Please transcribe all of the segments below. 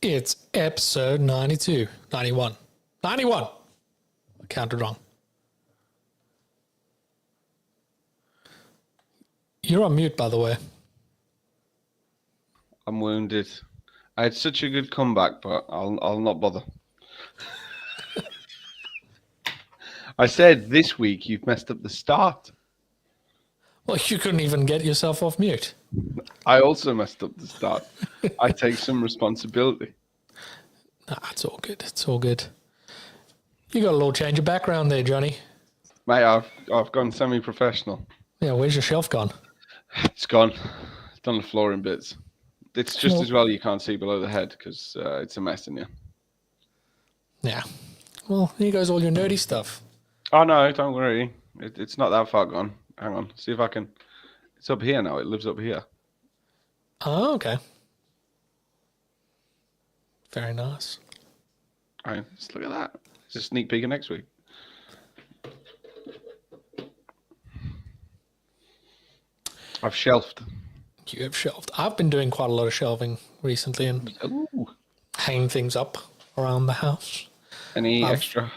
It's episode 92. 91. 91! I counted wrong. You're on mute, by the way. I'm wounded. I had such a good comeback, but I'll not bother. I said this week you've messed up the start. Well, you couldn't even get yourself off mute. I also messed up the start. I take some responsibility. Nah, it's all good. It's all good. You got a little change of background there, Johnny. Mate, I've gone semi-professional. Yeah, where's your shelf gone? It's gone. It's done the floor in bits. It's just as well you can't see below the head because it's a mess in here. Yeah. Well, here goes all your nerdy stuff. Oh, no, don't worry. It's not that far gone. Hang on. See if I can... It's up here now. It lives up here. Oh, okay. Very nice. All right, let's look at that. It's a sneak peek of next week. I've shelved. You have shelved. I've been doing quite a lot of shelving recently and hanging things up around the house. Any extra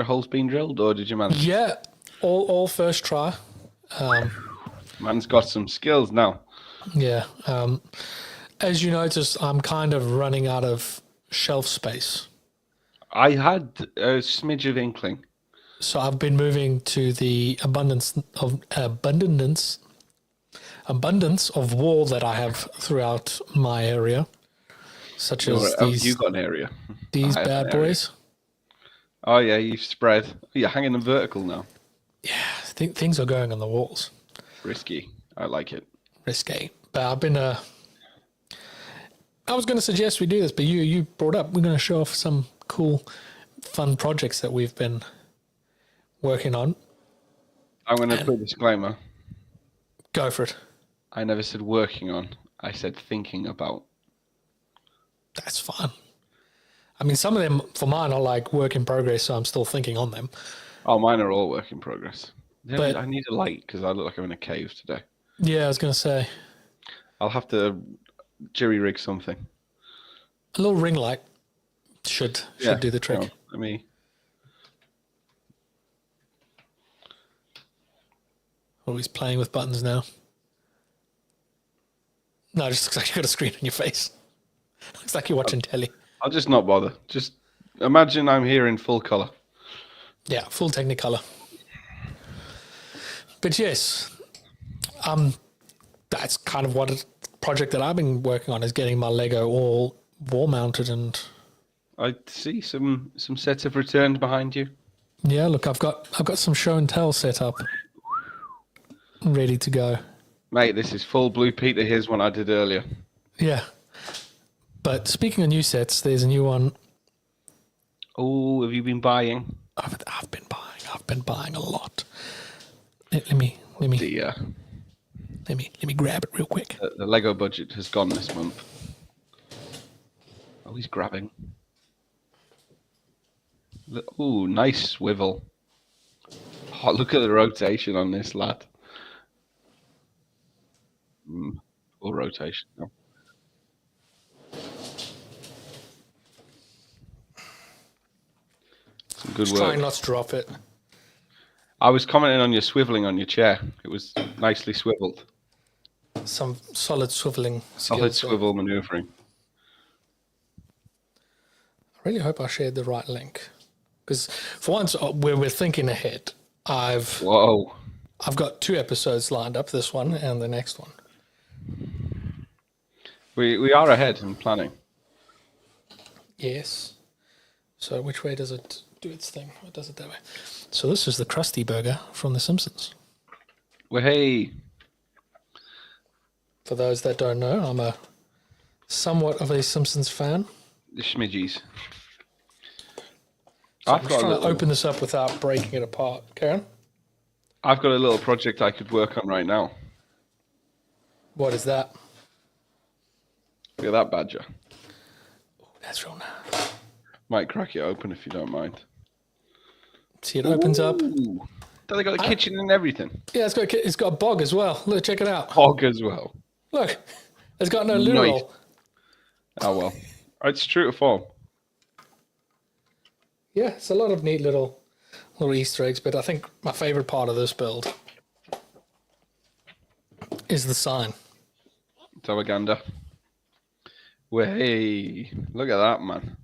holes being drilled, or did you manage? Yeah, all first try. Man's got some skills now. Yeah. As you notice, I'm kind of running out of shelf space. I had a smidge of inkling. So I've been moving to the abundance of wall that I have throughout my area, such as these. You got an area. These bad boys. Oh yeah, you've spread. You're hanging them vertical now. Yeah, things are going on the walls. Risky. I like it. Risky. But I've been. I was going to suggest we do this, but you brought up we're going to show off some cool, fun projects that we've been working on. I'm going to put a disclaimer. Go for it. I never said working on. I said thinking about. That's fine. I mean, some of them for mine are like work in progress, so I'm still thinking on them. Oh, mine are all work in progress. But I need a light because I look like I'm in a cave today. Yeah, I was going to say. I'll have to jerry rig something. A little ring light should do the trick. Let me. Oh, he's playing with buttons now. No, it just looks like you got a screen on your face. Looks like you're watching telly. I'll just not bother. Just imagine I'm here in full color. Yeah, full Technicolor. But yes, that's kind of what a project that I've been working on is getting my Lego all wall mounted and. I see some sets have returned behind you. Yeah, look, I've got some show and tell set up, ready to go. Mate, this is full Blue Peter. Here's one I did earlier. Yeah. But speaking of new sets, there's a new one. Oh, have you been buying? I've been buying a lot. Let me grab it real quick. The Lego budget has gone this month. Oh, he's grabbing. Ooh, nice swivel. Oh, look at the rotation on this lad. Full rotation now. Some good work. Trying not to drop it. I was commenting on your swiveling on your chair. It was nicely swiveled. Some solid swiveling. Solid swivel maneuvering. I really hope I shared the right link. Because for once, we're thinking ahead. I've got 2 episodes lined up, this one and the next one. We are ahead in planning. Yes. So which way does it do its thing? Or does it that way? So this is the Krusty Burger from The Simpsons. Well, hey. For those that don't know, I'm a somewhat of a Simpsons fan. The schmidgies. So I'm trying to open this up without breaking it apart. Karen? I've got a little project I could work on right now. What is that? Look at that badger. Oh, that's real nice. Might crack it open if you don't mind. See, it opens up. Don't they got the kitchen and everything? Yeah, it's got a bog as well. Look, check it out. Hog as well. Look, it's got no loo roll. Oh well, It's true to form. Yeah, it's a lot of neat little Easter eggs, but I think my favorite part of this build is the sign. Tawaganda. Way, look at that, man.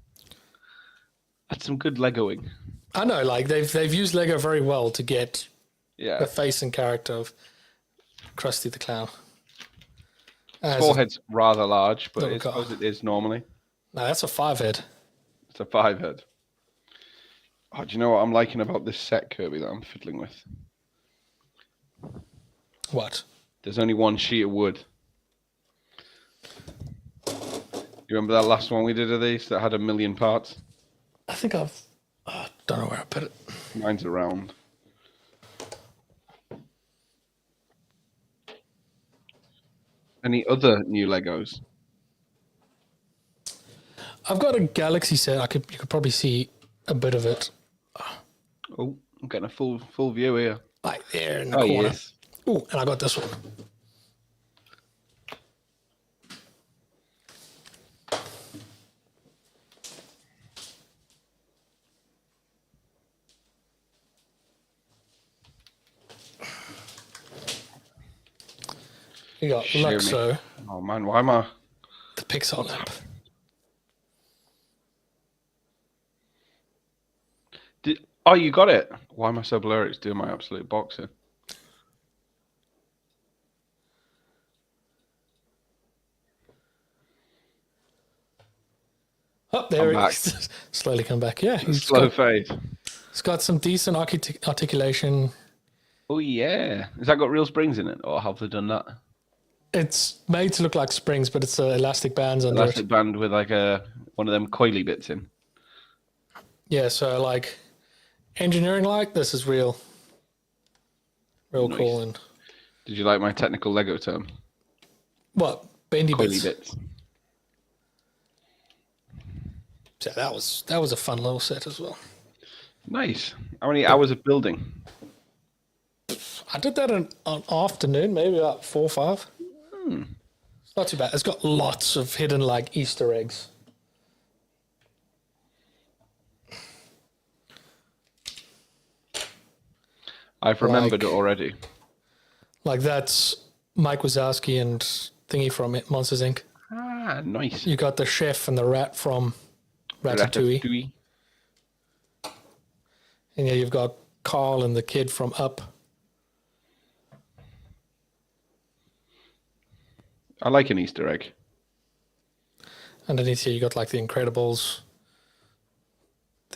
That's some good Legoing. I know, like they've used Lego very well to get Yeah. the face and character of Krusty the Clown. His forehead's rather large, but I Little suppose it is normally. No, that's a 5-head. It's a 5-head. Oh, do you know what I'm liking about this set, Kirby, that I'm fiddling with? What? There's only one sheet of wood. You remember that last one we did of these that had 1 million parts? I think don't know where I put it. Mine's around. Any other new Legos? I've got a Galaxy set. You could probably see a bit of it. Oh, I'm getting a full view here. Right there in the corner. Yes. Oh, and I got this one. You got Luxo. Oh man, why am I? The Pixar lamp. Oh, you got it. Why am I so blurry? It's doing my absolute boxing. Oh, there it is. Slowly come back. Yeah, Slow fade. It's got some decent articulation. Oh yeah, has that got real springs in it, or have they done that? It's made to look like springs, but it's elastic bands under Elastic band with like one of them coily bits in. Yeah, so like engineering, like this is real nice. Cool. And did you like my technical Lego term? What? Bendy coily bits. So that was a fun little set as well. Nice. How many hours of building? I did that in an afternoon, maybe about 4 or 5. It's not too bad. It's got lots of hidden like Easter eggs. I've remembered it already. Like that's Mike Wazowski and Thingy from Monsters Inc. Ah, nice. You got the chef and the rat from Ratatouille. And yeah, you've got Carl and the kid from Up. I like an Easter egg. Underneath here, you got like the Incredibles.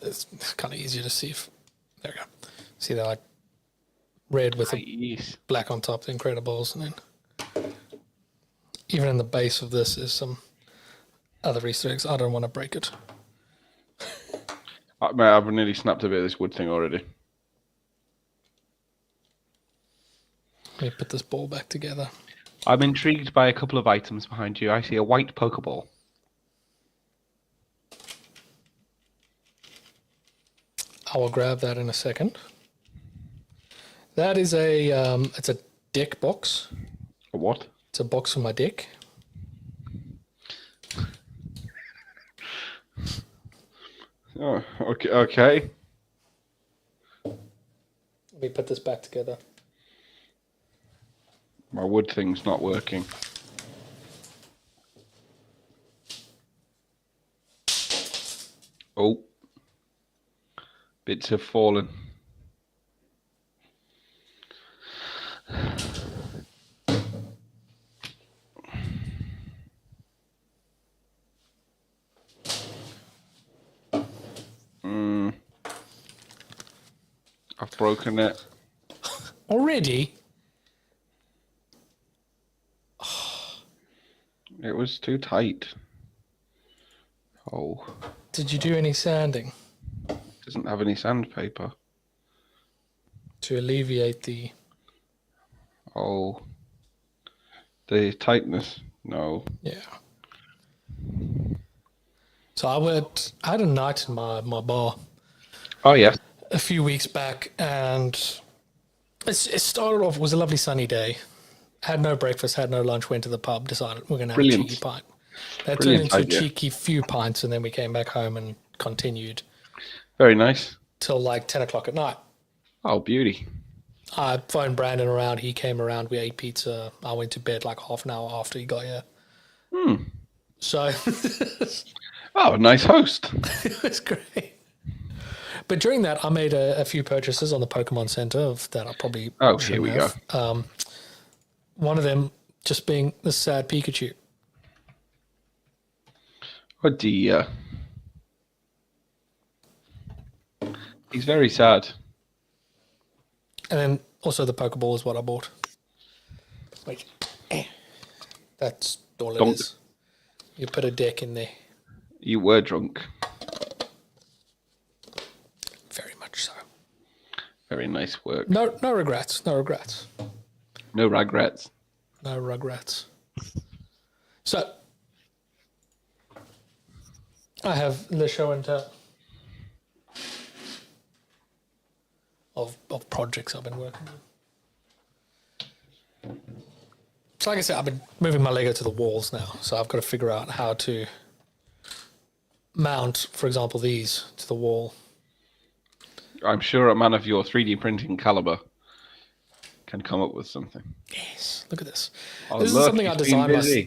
It's kind of easier to see. There you go. See that like red with the black on top, the Incredibles, and then even in the base of this is some other Easter eggs. I don't want to break it. I've nearly snapped a bit of this wood thing already. Let me put this ball back together. I'm intrigued by a couple of items behind you. I see a white Pokeball. I will grab that in a second. That is it's a deck box. A what? It's a box for my deck. Oh, okay. Let me put this back together. My wood thing's not working. Oh. Bits have fallen. I've broken it. Already? It was too tight. Oh. Did you do any sanding? Doesn't have any sandpaper. To alleviate the... Oh. The tightness. No. Yeah. So I had a night in my bar. Oh, yes. A few weeks back, and it started off, it was a lovely sunny day. Had no breakfast, had no lunch, went to the pub, decided we're going to have a cheeky pint. That turned into a cheeky few pints, and then we came back home and continued. Very nice. Till like 10 o'clock at night. Oh, beauty. I phoned Brandon around. He came around. We ate pizza. I went to bed like half an hour after he got here. So. Oh, a nice host. It was great. But during that, I made a few purchases on the Pokemon Center that I probably here we go. One of them just being the sad Pikachu. Oh dear. He's very sad. And then also the Pokeball is what I bought. Wait. That's all it is. You put a deck in there. You were drunk. Very much so. Very nice work. No regrets. No regrets. No regrets. No regrets. So, I have the show and tell of projects I've been working on. So like I said, I've been moving my Lego to the walls now, so I've got to figure out how to mount, for example, these to the wall. I'm sure a man of your 3D printing caliber can come up with something. Yes, look at this. Oh, this is something I designed myself.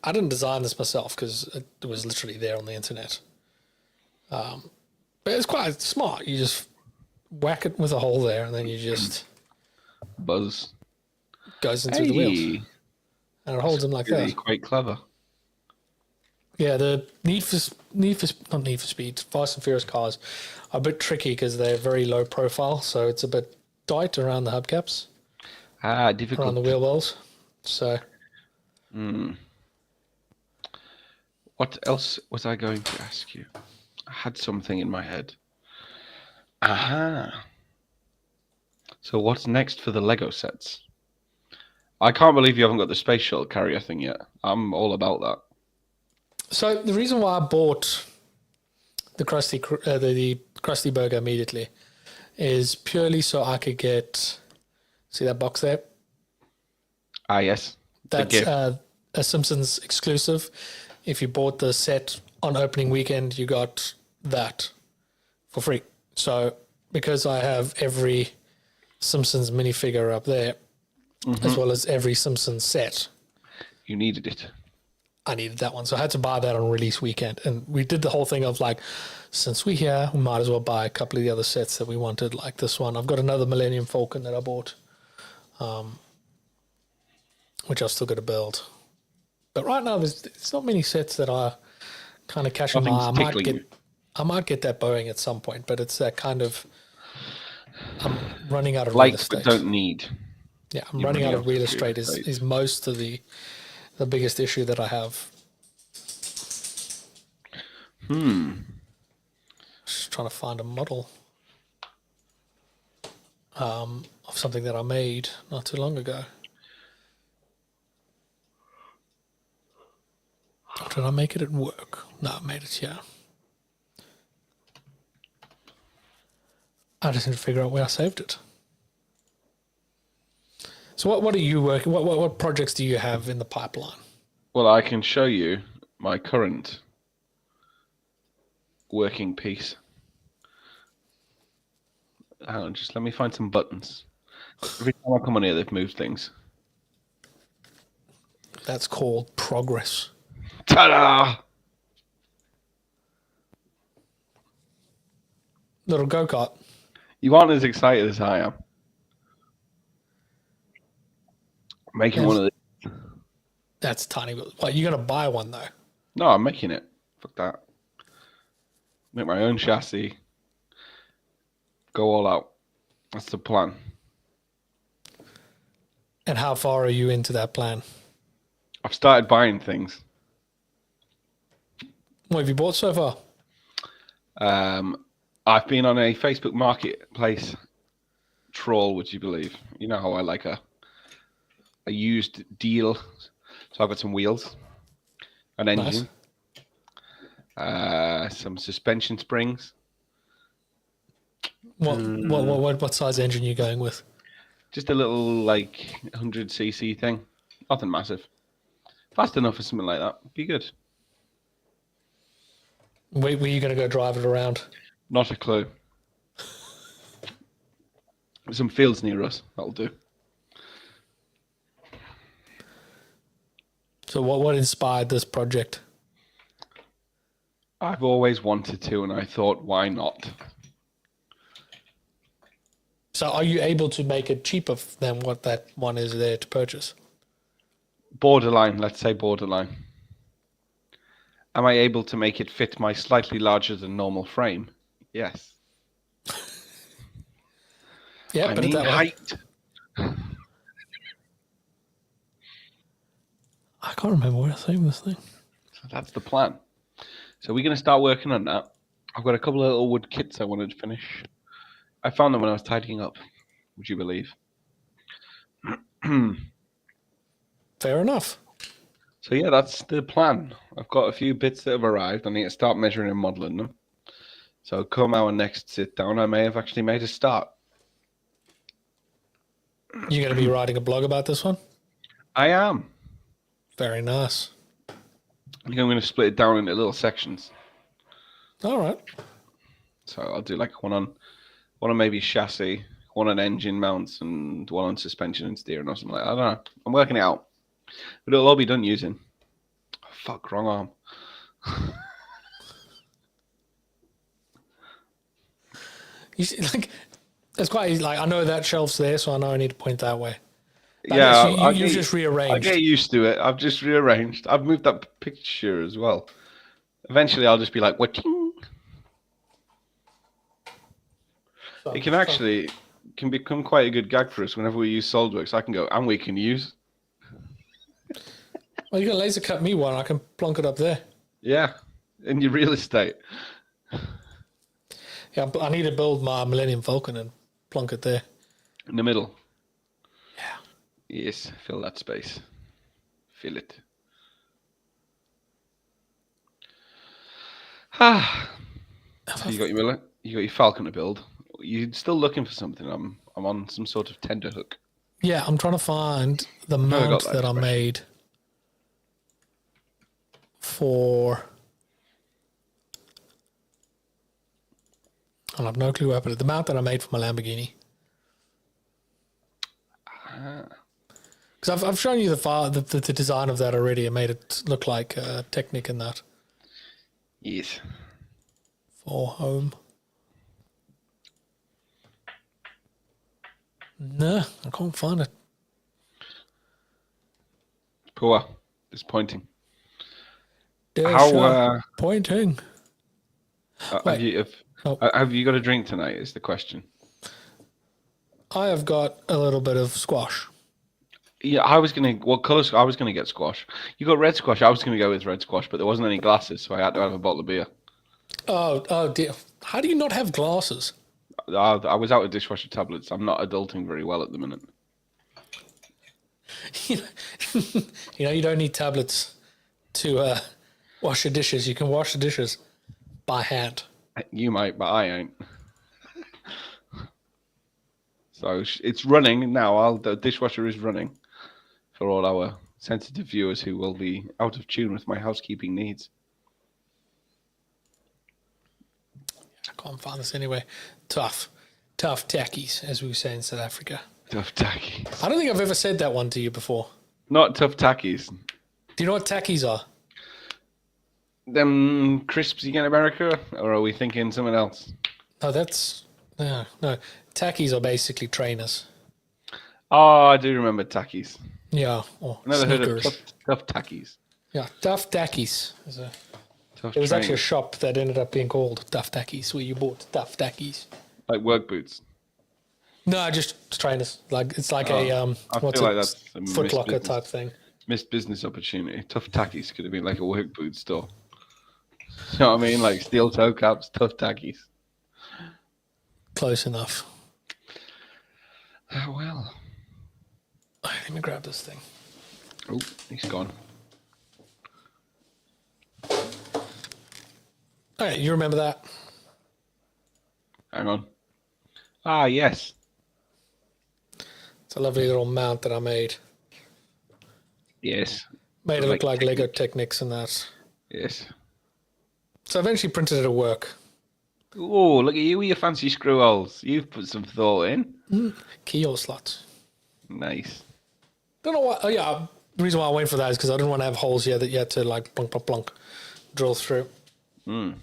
I didn't design this myself because it was literally there on the internet. But it's quite smart. You just whack it with a hole there, and then you just buzz goes into the wheels, and it holds them like that. Quite clever. Yeah, the Fast and Furious cars are a bit tricky because they're very low profile, so it's a bit tight around the hubcaps. Difficult around the wheel wells. So. What else was I going to ask you? I had something in my head. Aha. So what's next for the Lego sets? I can't believe you haven't got the space shuttle carrier thing yet. I'm all about that. So the reason why I bought the Krusty Burger immediately is purely so I could get. See that box there? Ah, yes. That's a Simpsons exclusive. If you bought the set on opening weekend, you got that for free. So because I have every Simpsons minifigure up there, as well as every Simpsons set. You needed it. I needed that one. So I had to buy that on release weekend. And we did the whole thing of like, since we're here, we might as well buy a couple of the other sets that we wanted, like this one. I've got another Millennium Falcon that I bought, which I've still got to build. But right now, there's not many sets that are kind of catching my eye. I might get that Boeing at some point, but it's that kind of, I'm running out of real estate. But don't need. Yeah, I'm running out of real estate is most of the biggest issue that I have. Just trying to find a model of something that I made not too long ago. Or did I make it at work? No, I made it here. I just need to figure out where I saved it. So what are you working? What projects do you have in the pipeline? Well, I can show you my current working piece. Hang on, just let me find some buttons. Every time I come on here, they've moved things. That's called progress. Ta-da! Little go-kart. You aren't as excited as I am. Making one of these. That's tiny. What, you're going to buy one, though? No, I'm making it. Fuck that. Make my own chassis. Go all out. That's the plan. And how far are you into that plan? I've started buying things. What have you bought so far? I've been on a Facebook Marketplace trawl, would you believe? You know how I like a used deal. So I've got some wheels, an engine, some suspension springs. What size engine are you going with? Just a little 100cc thing. Nothing massive. Fast enough for something like that. Be good. Were you going to go drive it around? Not a clue. There's some fields near us. That'll do. So what inspired this project? I've always wanted to, and I thought, why not? So are you able to make it cheaper than what that one is there to purchase? Borderline, let's say borderline. Am I able to make it fit my slightly larger than normal frame? Yes. Yeah, I but mean that way. height. I can't remember where I saved this thing. So that's the plan. So we're going to start working on that. I've got a couple of little wood kits I wanted to finish. I found them when I was tidying up. Would you believe? Fair enough. So yeah, that's the plan. I've got a few bits that have arrived. I need to start measuring and modeling them. So come our next sit down, I may have actually made a start. You're going to be writing a blog about this one? I am. Very nice. I think I'm going to split it down into little sections. All right. So I'll do like one on maybe chassis, one on engine mounts, and one on suspension and steering or something like that. I don't know. I'm working it out. But it'll all be done using... Oh, fuck, wrong arm. You see, like, it's quite easy. Like, I know that shelf's there, so I know I need to point that way. But Yeah, you've just rearranged. I get used to it. I've just rearranged. I've moved that picture as well. Eventually, I'll just be like, what? It can become quite a good gag for us whenever we use SolidWorks. I can go, and we can use. Well, you can laser cut me one. I can plonk it up there. Yeah, in your real estate. Yeah, I need to build my Millennium Falcon and plonk it there. In the middle. Yeah. Yes, fill that space. Fill it. So you got your Falcon to build. You're still looking for something. I'm on some sort of tender hook. Yeah, I'm trying to find the mount that I made for... I have no clue where I put it. The mount that I made for my Lamborghini. Because I've shown you the design of that already. I made it look like Technic and that. Yes. For home. No, I can't find it. Poor. Disappointing. Disappointing. Have you got a drink tonight is the question. I have got a little bit of squash. Yeah, what colours? I was going to get squash. You got red squash. I was going to go with red squash, but there wasn't any glasses, so I had to have a bottle of beer. Oh dear. How do you not have glasses? I was out of dishwasher tablets. I'm not adulting very well at the minute. You don't need tablets to wash the dishes. You can wash the dishes by hand. You might, but I ain't. So it's running now. The dishwasher is running for all our sensitive viewers who will be out of tune with my housekeeping needs. I can't find this anyway. Tough tackies, as we say in South Africa. Tough tackies. I don't think I've ever said that one to you before. Not tough tackies. Do you know what tackies are? Them crisps you get in America, or are we thinking something else? No. Tackies are basically trainers. Oh, I do remember tackies. Yeah, or Never sneakers. heard of tough tackies. Yeah, Tough Tackies. It was actually a shop that ended up being called Tough Tackies, where you bought Tough Tackies. Like work boots. No, just trainers. It's like I feel like that's a Foot Locker type thing. Missed business opportunity. Tough Tackies could have been like a work boot store. You know what I mean? Like steel toe caps, Tough Tackies. Close enough. Oh, well. Let me grab this thing. Oh, he's gone. All right, you remember that? Hang on. Ah, yes. It's a lovely little mount that I made. Yes. Made it look like Technic. Lego Technics and that. Yes. So I eventually printed it at work. Oh, look at you with your fancy screw holes. You've put some thought in. Keyhole slots. Nice. Don't know why. Oh yeah, the reason why I went for that is because I didn't want to have holes here that you had to like plunk, plunk, plunk, drill through. I'm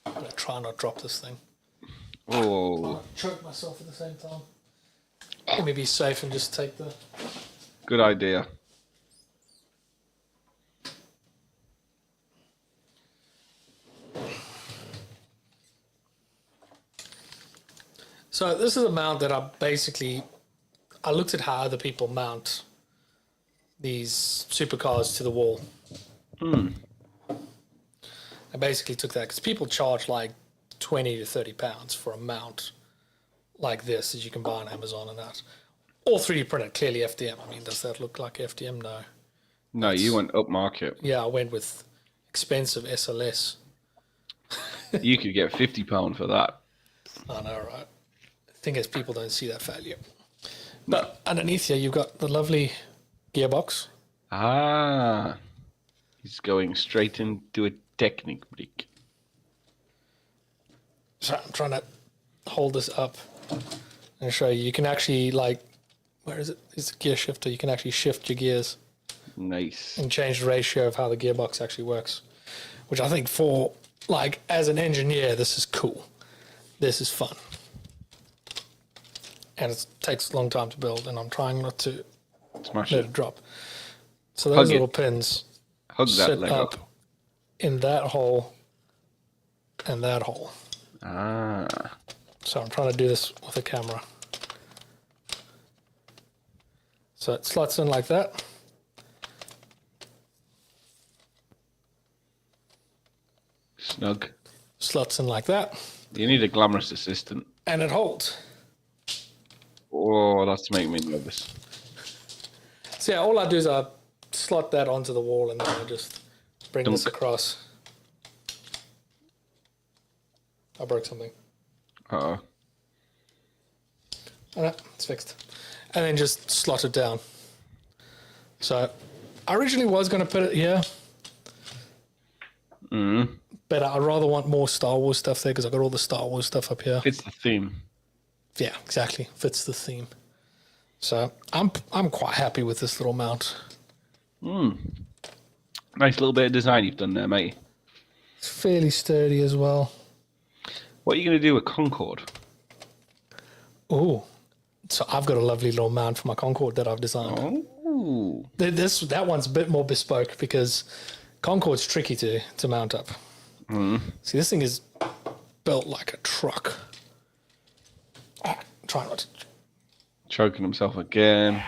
gonna try not drop this thing. Oh, I'll choke myself at the same time. Let me be safe and just take the. good idea. So this is a mount that I looked at how other people mount these supercars to the wall. I basically took that because people charge like 20 to 30 pounds for a mount like this as you can buy on Amazon and that. All 3D printed, clearly FDM. I mean, does that look like FDM? No. No, you went up market. Yeah, I went with expensive SLS. You could get £50 for that. I know, right? The thing is, people don't see that value. But underneath here, you've got the lovely gearbox. Ah, he's going straight into a Technic brick. So I'm trying to hold this up and show you. You can actually, like, where is it? It's a gear shifter. You can actually shift your gears Nice. and change the ratio of how the gearbox actually works, which I think for, like, as an engineer, this is cool. This is fun. And it takes a long time to build, and I'm trying not to Smash let it. it drop. So those Hug it. little pins Hug that sit leg up up. in that hole and that hole. Ah, So I'm trying to do this with a camera. So it slots in like that. snug. Slots in like that. You need a glamorous assistant. And it holds. Oh, that's making me nervous. So yeah, all I do is I slot that onto the wall and then I just bring this across. I broke something. Uh-oh. Oh, no, it's fixed. And then just slot it down. So I originally was going to put it here. But I rather want more Star Wars stuff there because I've got all the Star Wars stuff up here. It's the theme. Yeah, exactly. Fits the theme. So I'm quite happy with this little mount. Nice little bit of design you've done there, mate. It's fairly sturdy as well. What are you going to do with Concorde? Oh, so I've got a lovely little mount for my Concorde that I've designed. Oh. That one's a bit more bespoke because Concorde's tricky to mount up. See, this thing is built like a truck. Try not to. Choking himself again.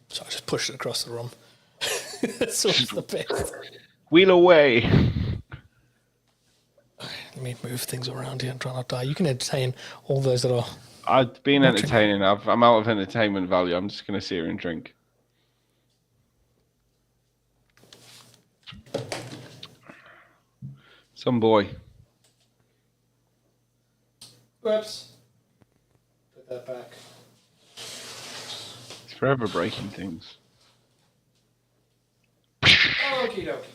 So I just pushed it across the room. That's always the best. Wheel away. Let me move things around here and try not to die. You can entertain all those that are. I've been entertaining. I'm out of entertainment value. I'm just going to sit here and drink. Some boy. Whoops. Put that back. He's forever breaking things. Okie dokie.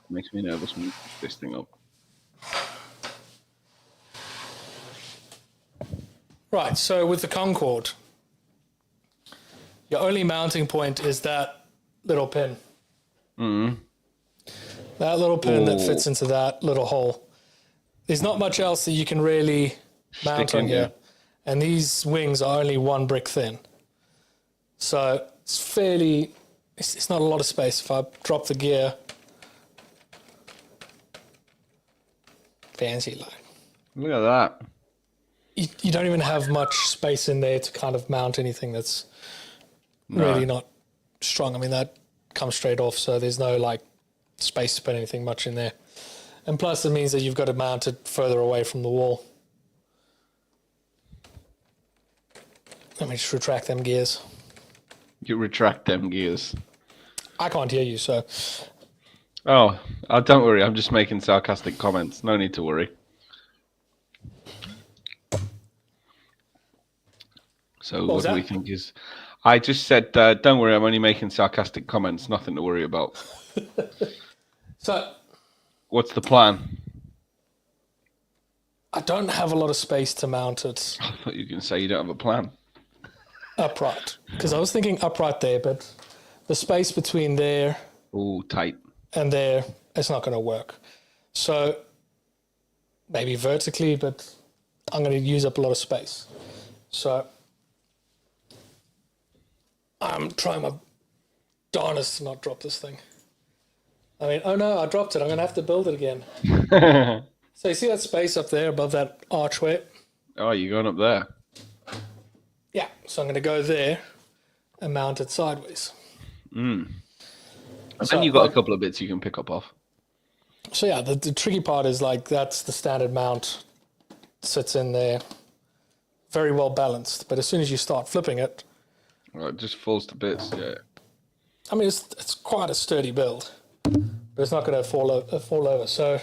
Makes me nervous when you push this thing up. Right, so with the Concorde, your only mounting point is that little pin. That little pin that fits into that little hole. There's not much else that you can really mount Stick on in here. there. And these wings are only 1 brick thin. So it's fairly, it's not a lot of space. If I drop the gear, fancy like. Look at that. You don't even have much space in there to kind of mount anything that's really not strong. I mean, that comes straight off, so there's no like space to put anything much in there. And plus it means that you've got to mount it further away from the wall. Let me just retract them gears. You retract them gears. I can't hear you, so Oh, don't worry. I'm just making sarcastic comments. No need to worry. So what do we think is... I just said, don't worry, I'm only making sarcastic comments. Nothing to worry about. So... What's the plan? I don't have a lot of space to mount it. I thought you were going to say you don't have a plan. Upright. Because I was thinking upright there, but the space between there... Oh, tight. And there, it's not going to work. So maybe vertically, but I'm going to use up a lot of space. So I'm trying my darnest to not drop this thing. I mean, oh no, I dropped it. I'm going to have to build it again. So you see that space up there above that archway? Oh, you're going up there? Yeah, so I'm going to go there and mount it sideways. And then you've got a couple of bits you can pick up off. So yeah, the tricky part is like that's the standard mount. Sits in there. Very well balanced. But as soon as you start flipping it... Well, it just falls to bits, yeah. I mean, it's quite a sturdy build. But it's not going to fall over. So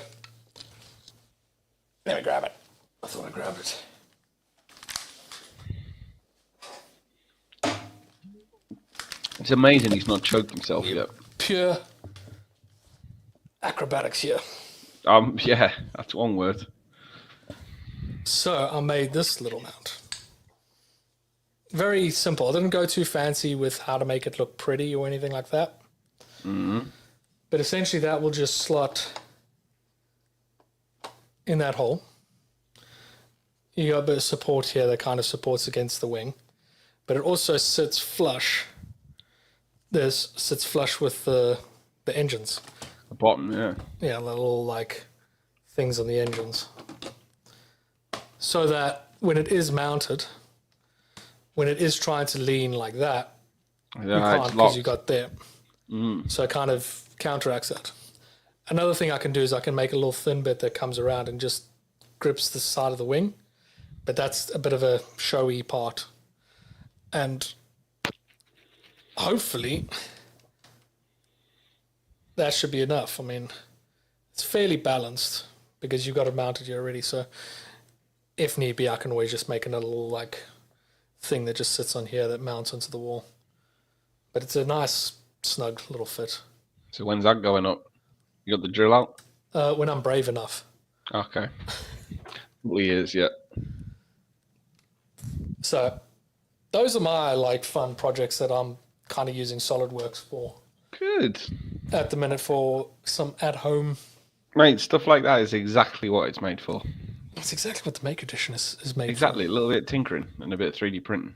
let me grab it. I thought I grabbed it. It's amazing he's not choked himself yet. Pure acrobatics here. Yeah, that's one word. So I made this little mount. Very simple. I didn't go too fancy with how to make it look pretty or anything like that. But essentially that will just slot in that hole. You got a bit of support here that kind of supports against the wing. But it also sits flush. This sits flush with the engines. The bottom, yeah. Yeah, little like things on the engines. So that when it is mounted, when it is trying to lean like that, you can't because you got there. So it kind of counteracts that. Another thing I can do is I can make a little thin bit that comes around and just grips the side of the wing. But that's a bit of a showy part. And hopefully that should be enough. I mean, it's fairly balanced because you've got it mounted here already. So if need be, I can always just make another little like thing that just sits on here that mounts onto the wall. But it's a nice, snug little fit. So when's that going up? You got the drill out? When I'm brave enough. Okay. Couple of years, yeah. So those are my like fun projects that I'm kind of using SolidWorks for. Good. At the minute for some at-home. Mate, stuff like that is exactly what it's made for. That's exactly what the Make Edition is made for. Exactly, a little bit of tinkering and a bit of 3D printing.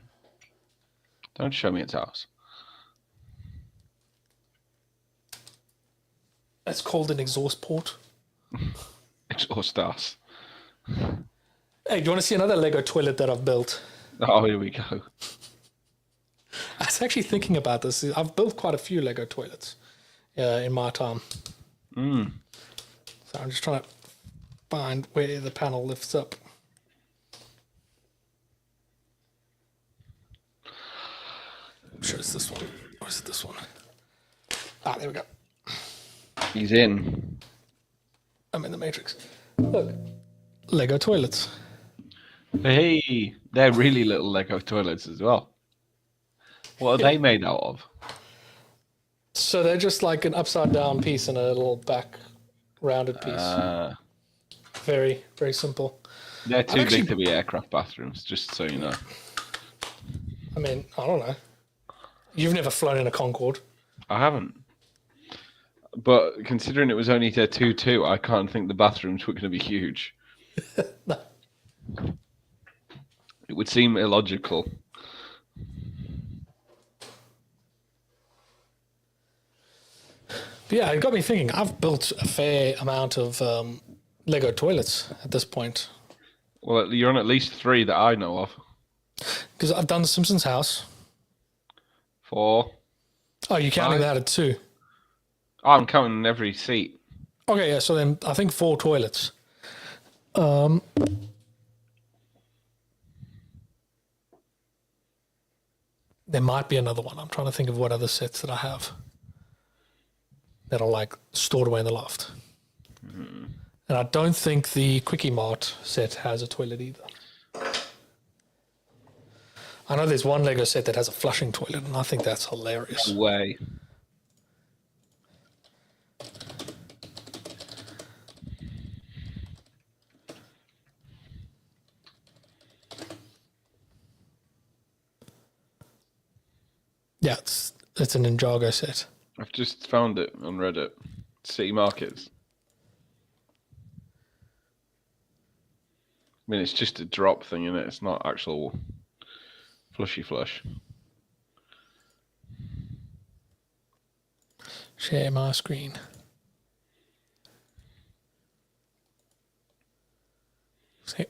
Don't show me its house. That's called an exhaust port. Exhaust ass. Hey, do you want to see another Lego toilet that I've built? Oh, here we go. I was actually thinking about this. I've built quite a few Lego toilets in my time. So I'm just trying to find where the panel lifts up. I'm sure it's this one. Or is it this one? Ah, there we go. He's in. I'm in the Matrix. Look. Lego toilets. Hey, they're really little Lego toilets as well. What are they made out of? So they're just like an upside down piece and a little back rounded piece. Very, very simple. They're too big to be aircraft bathrooms, just so you know. I mean, I don't know. You've never flown in a Concorde. I haven't. But considering it was only a 2-2, I can't think the bathrooms were going to be huge. No. It would seem illogical. But yeah, it got me thinking. I've built a fair amount of Lego toilets at this point. Well, you're on at least 3 that I know of. Because I've done the Simpsons house. 4. Oh, you're counting 5? that at 2? Oh, I'm counting every seat. Okay, yeah, so then I think 4 toilets. There might be another one. I'm trying to think of what other sets that I have. that are like stored away in the loft. And I don't think the Quickie Mart set has a toilet either. I know there's one Lego set that has a flushing toilet, and I think that's hilarious. No way. Yeah, it's an Ninjago set. I've just found it on Reddit. City Markets. I mean, it's just a drop thing, isn't it? It's not actual flushy flush. Share my screen. See?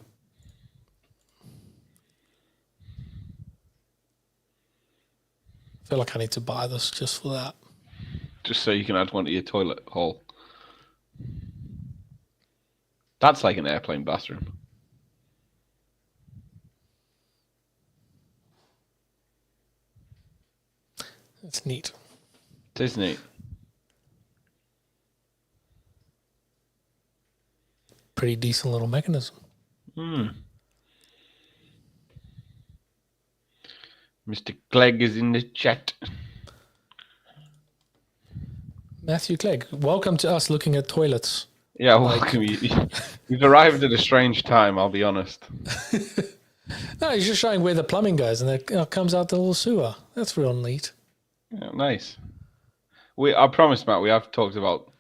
I feel like I need to buy this just for that. Just so you can add one to your toilet hole. That's like an airplane bathroom. It's neat. It is neat. Pretty decent little mechanism. Mr. Clegg is in the chat. Matthew Clegg, welcome to us looking at toilets. Yeah, welcome. You've arrived at a strange time, I'll be honest. No, he's just showing where the plumbing goes, and it comes out the little sewer. That's real neat. Yeah, nice. I promise, Matt, we have talked about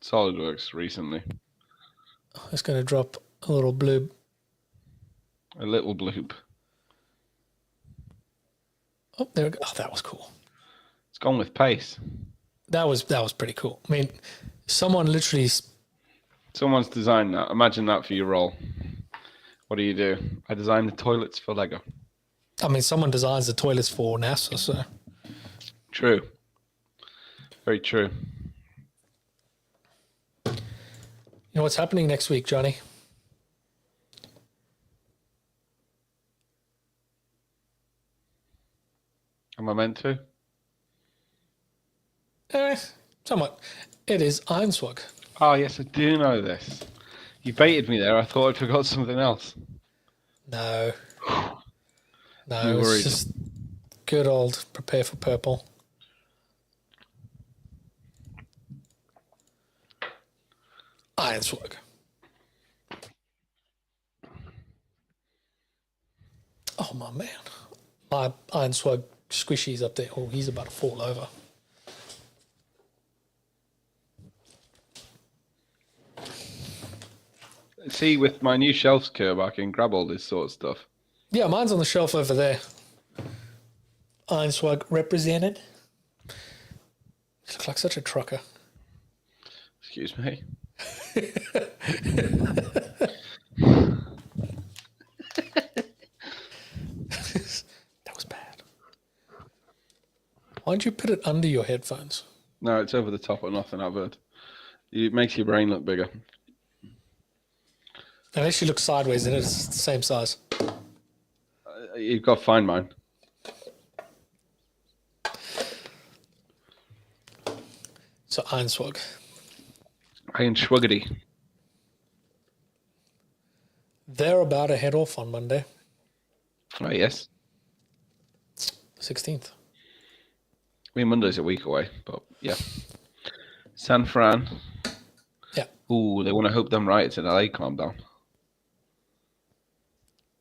SolidWorks recently. It's going to drop a little bloob. A little bloop. Oh, there we go. Oh, that was cool. It's gone with pace. That was pretty cool. I mean, someone literally... Someone's designed that. Imagine that for your role. What do? I designed the toilets for Lego. I mean, someone designs the toilets for NASA, so... True. Very true. You know what's happening next week, Johnny? Am I meant to? Somewhat. It is Ironswag. Oh, yes, I do know this. You baited me there. I thought I forgot something else. No. No, No it's worries. just good old prepare for purple. Ironswag. Oh, my man. My Ironswag squishy's up there. Oh, he's about to fall over. See, with my new shelves curve, I can grab all this sort of stuff. Yeah, mine's on the shelf over there. Ironswag represented. You look like such a trucker. Excuse me. That was bad. Why don't you put it under your headphones? No, it's over the top of nothing I've heard. It makes your brain look bigger. Unless you look sideways, then it's the same size. You've got to find mine. So Ironswag. Iron Schwuggity. They're about to head off on Monday, Oh, yes. 16th. I mean, Monday's a week away, but yeah. San Fran. Yeah. Ooh, they want to hope them riots in LA calm down.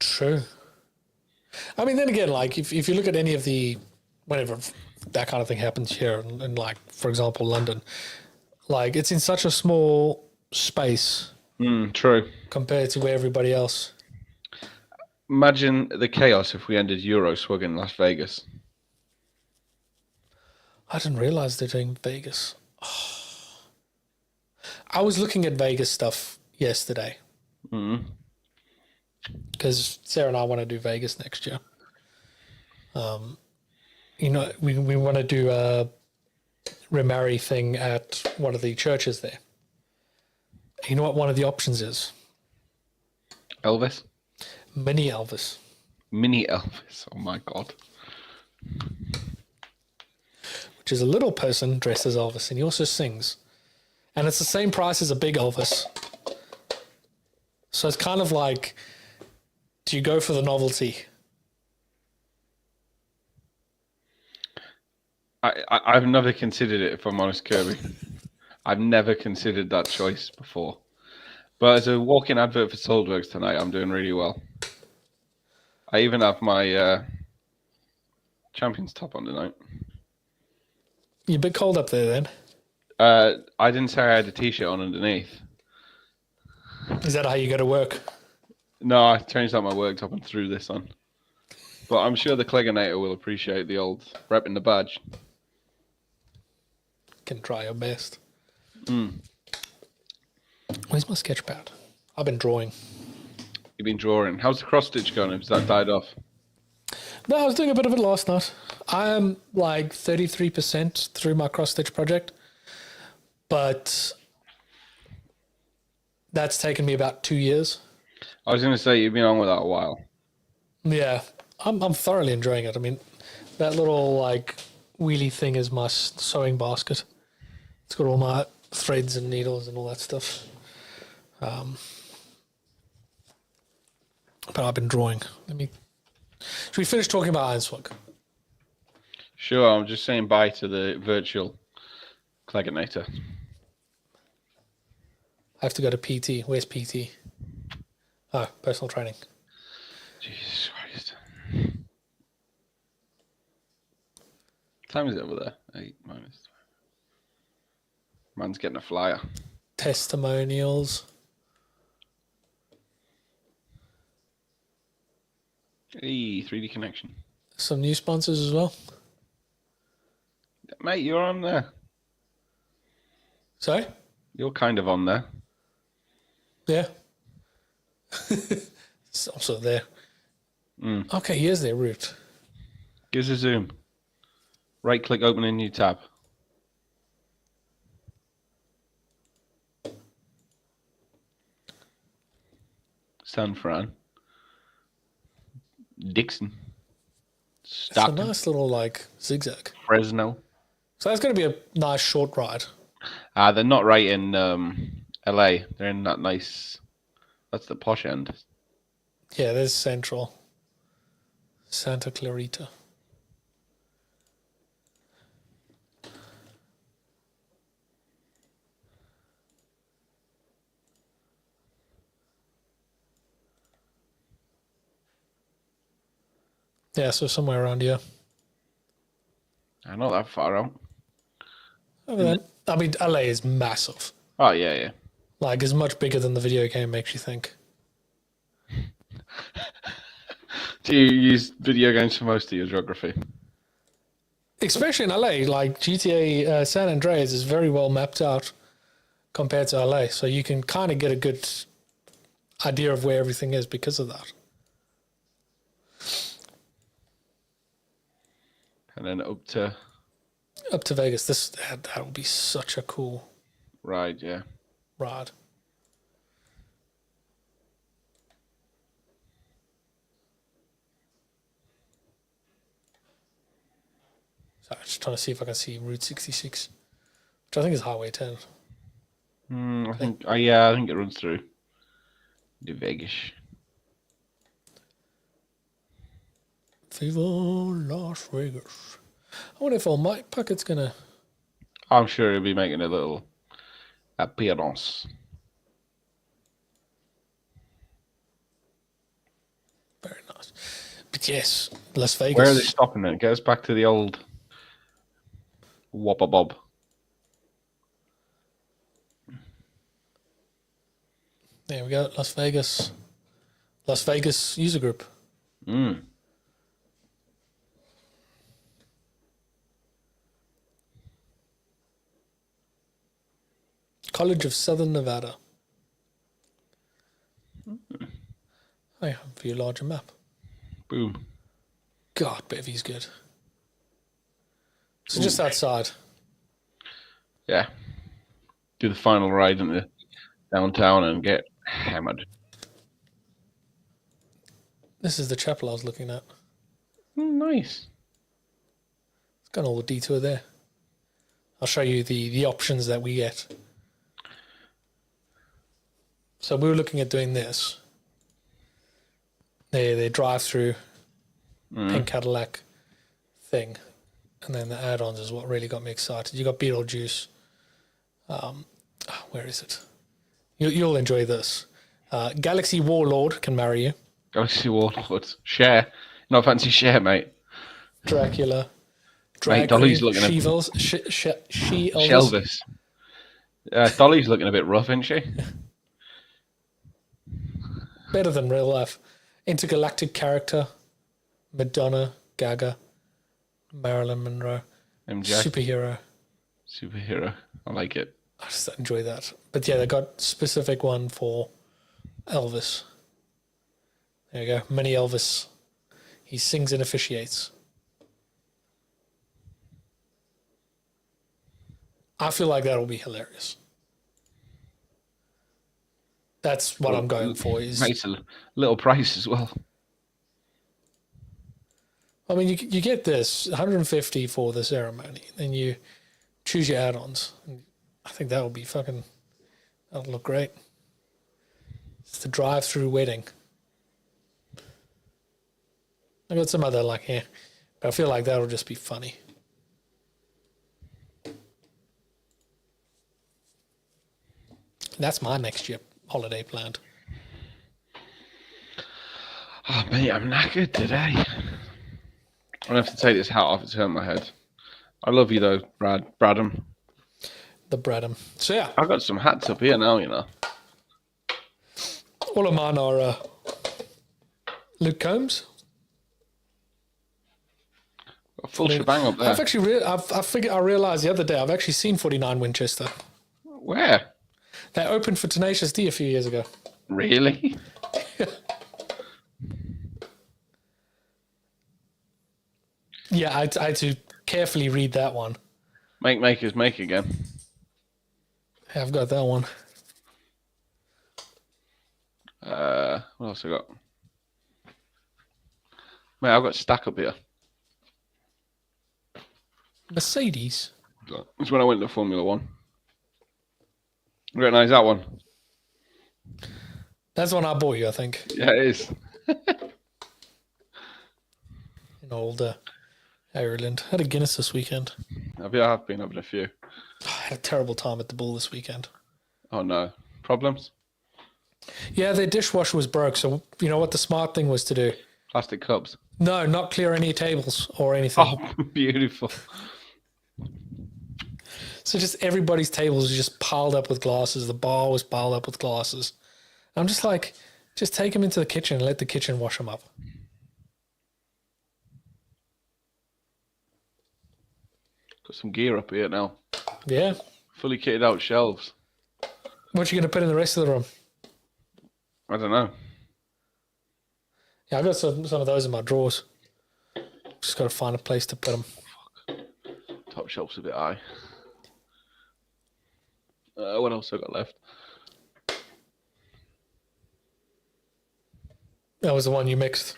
True. I mean, then again, like, if you look at any of the, whenever that kind of thing happens here, and like, for example, London, like, it's in such a small space True. compared to where everybody else. Imagine the chaos if we ended Euroswag in Las Vegas. I didn't realize they're doing Vegas. I was looking at Vegas stuff yesterday. Because Sarah and I want to do Vegas next year. You know, we want to do a remarry thing at one of the churches there. You know what one of the options is? Elvis? Mini Elvis. Mini Elvis. Oh my God. which is a little person dressed as Elvis, and he also sings. And it's the same price as a big Elvis. So it's kind of like, do you go for the novelty? I've never considered it, if I'm honest, Kirby. I've never considered that choice before. But as a walk-in advert for SolidWorks tonight, I'm doing really well. I even have my Champions top on tonight. You're a bit cold up there then. I didn't say I had a t-shirt on underneath. Is that how you go to work? No, I changed out my work top and threw this on. But I'm sure the Cleganator will appreciate the old repping the badge. Can try your best. Mm. Where's my sketch pad? I've been drawing. You've been drawing. How's the cross stitch going? Has that died off? No, I was doing a bit of it last night. I am like 33% through my cross stitch project, but that's taken me about 2 years. I was going to say you've been on with that a while. Yeah, I'm thoroughly enjoying it. I mean, that little like wheelie thing is my sewing basket. It's got all my threads and needles and all that stuff. But I've been drawing. Should we finish talking about Ironslug? Sure, I'm just saying bye to the virtual Cleganator. I have to go to PT. Where's PT? Oh, personal training. Jesus Christ. What time is it over there? 8 minus 12. Man's getting a flyer. Testimonials. Hey, 3D connection. Some new sponsors as well. Mate, you're on there. Sorry? You're kind of on there. Yeah. It's also there. Mm. Okay, here's their route. Give us a zoom. Right click, open a new tab. San Fran. Dixon. It's a Stockton. nice little like zigzag. Fresno. So that's going to be a nice short ride. They're not right in LA. They're in that nice. That's the posh end. Yeah, there's Central. Santa Clarita. Yeah, so somewhere around here. Not that far out. I mean, LA is massive. Oh yeah, yeah. Like, it's much bigger than the video game makes you think. Do you use video games for most of your geography? Especially in LA, like GTA San Andreas is very well mapped out compared to LA. So you can kind of get a good idea of where everything is because of that. And then up to Vegas. That will be such a cool ride, yeah. ride. So I'm just trying to see if I can see Route 66, which I think is Highway 10. I think it runs through the Vegas. Viva Las Vegas. I wonder if old Mike Puckett's gonna. I'm sure he'll be making a little appearance. Very nice. But yes, Las Vegas. Where are they stopping it? Get us back to the old Whopper Bob. There we go, Las Vegas. Las Vegas user group. College of Southern Nevada. I have a view larger map. Boom. God, Bevy's good. So just outside. Yeah. Do the final ride into downtown and get hammered. This is the chapel I was looking at. Nice. It's got all the detour there. I'll show you the options that we get. So we were looking at doing this. They drive through pink Cadillac thing, and then the add-ons is what really got me excited. You got Beetlejuice. Where is it? You'll enjoy this. Galaxy Warlord can marry you. Galaxy Warlord. Cher. Not fancy Cher, mate. Dracula. Mate, Dolly's looking She-Elvis. Dolly's looking a bit rough, isn't she? Better than real life. Intergalactic character. Madonna, Gaga, Marilyn Monroe. MJ. Superhero. I like it. I just enjoy that. But yeah, they got specific one for Elvis. There you go. Mini Elvis. He sings and officiates. I feel like that'll be hilarious. That's what I'm going for. It's a little price as well. I mean, you get this 150 for the ceremony, then you choose your add-ons. I think that will be that'll look great. It's the drive-through wedding. I got some other but I feel like that'll just be funny. That's my next year holiday planned. Oh, mate, I'm knackered today. I'm going to have to take this hat off. It's hurt my head. I love you, though, Bradham. The Bradham. So, yeah. I've got some hats up here now, you know. All of mine are Luke Combs. Got a full shebang up there. I've actually I realised the other day I've actually seen 49 Winchester. Where? They opened for Tenacious D a few years ago. Really? Yeah, I had to carefully read that one. Make makers make again. Yeah, I've got that one. What else I got? Mate, I've got a stack up here. Mercedes. It's when I went to Formula One. Recognize that one? That's the one I bought you, I think. Yeah, it is. In old Ireland. Had a Guinness this weekend. I've been having a few. I had a terrible time at the Bull this weekend. Oh no. Problems? Yeah, their dishwasher was broke, so you know what the smart thing was to do? Plastic cups? No, not clear any tables or anything. Oh, beautiful. So just everybody's tables was just piled up with glasses. The bar was piled up with glasses. I'm just like, just take them into the kitchen and let the kitchen wash them up. Got some gear up here now. Yeah. Fully kitted out shelves. What you going to put in the rest of the room? I don't know. Yeah, I've got some of those in my drawers. Just got to find a place to put them. Top shelf's a bit high. What else I got left? That was the one you mixed.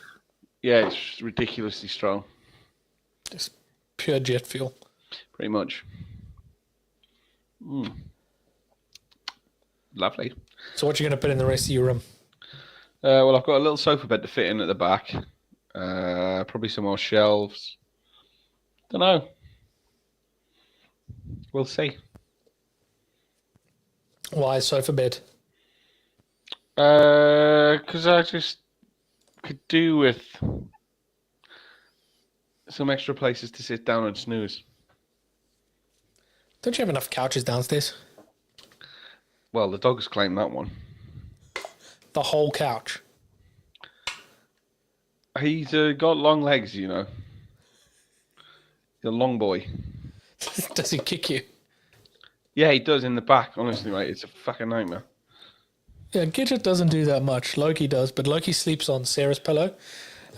Yeah, it's ridiculously strong. Just pure jet fuel. Pretty much. Lovely. So what you going to put in the rest of your room? Well, I've got a little sofa bed to fit in at the back. Probably some more shelves. Don't know. We'll see. Why sofa bed? Because I just could do with some extra places to sit down and snooze. Don't you have enough couches downstairs? Well, the dogs claim that one. The whole couch. He's got long legs, you know. He's a long boy. Does he kick you? Yeah, he does in the back. Honestly, mate, it's a fucking nightmare. Yeah, Gidget doesn't do that much. Loki does, but Loki sleeps on Sarah's pillow,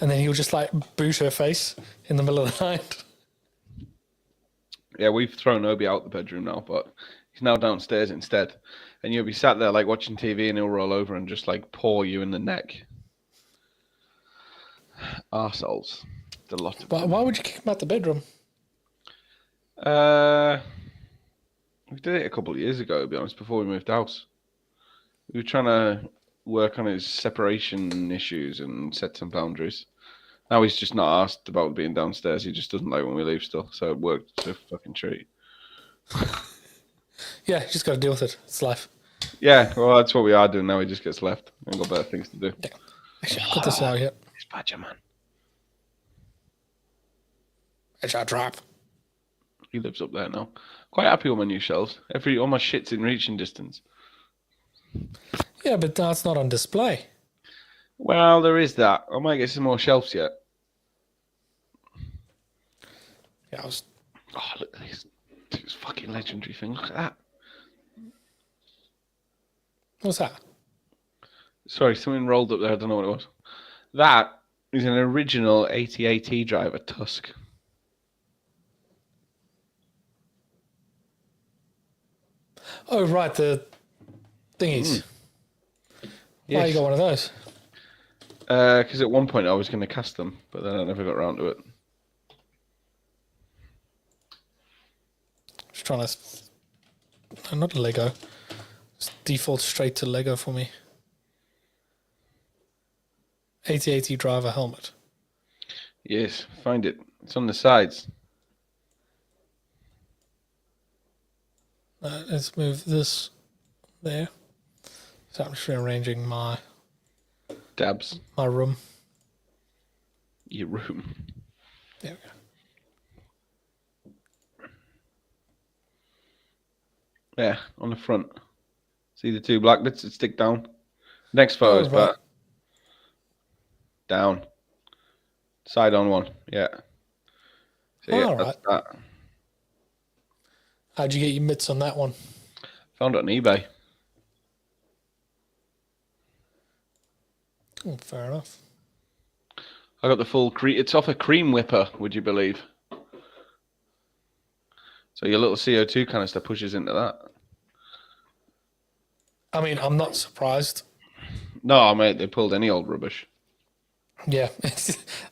and then he'll just like boot her face in the middle of the night. Yeah, we've thrown Obi out the bedroom now, but he's now downstairs instead. And you'll be sat there like watching TV, and he'll roll over and just like paw you in the neck. Arseholes. It's a lot of. Why would you kick him out the bedroom? We did it a couple of years ago, to be honest, before we moved house. We were trying to work on his separation issues and set some boundaries. Now he's just not asked about being downstairs. He just doesn't like when we leave stuff. So it worked. It's a fucking treat. Yeah, you just got to deal with it. It's life. Yeah, well, that's what we are doing now. He just gets left. We've got better things to do. Yeah. Actually, I'll put this out here. It's Badger, man. It's our trap. He lives up there now. Quite happy with my new shelves. All my shit's in reaching distance. Yeah, but now it's not on display. Well, there is that. I might get some more shelves yet. Yeah, Oh, look at this fucking legendary thing. Look at that. What's that? Sorry, something rolled up there. I don't know what it was. That is an original 80AT driver Tusk. Oh, right, the thingies. Why you got one of those? Because at one point I was going to cast them, but then I never got around to it. Just trying to... No, not a Lego. Just default straight to Lego for me. 8080 driver helmet. Yes, find it. It's on the sides. Let's move this there. So I'm just rearranging my Dabs. My room. Your room. There we go. Yeah, on the front. See the two black bits that stick down? Next photo is back. Down. Side on one. Yeah. So yeah, that's that. How'd you get your mitts on that one? Found it on eBay. Oh, fair enough. I got the full it's off a cream whipper, would you believe? So your little CO2 canister pushes into that. I mean, I'm not surprised. No, mate, they pulled any old rubbish. Yeah.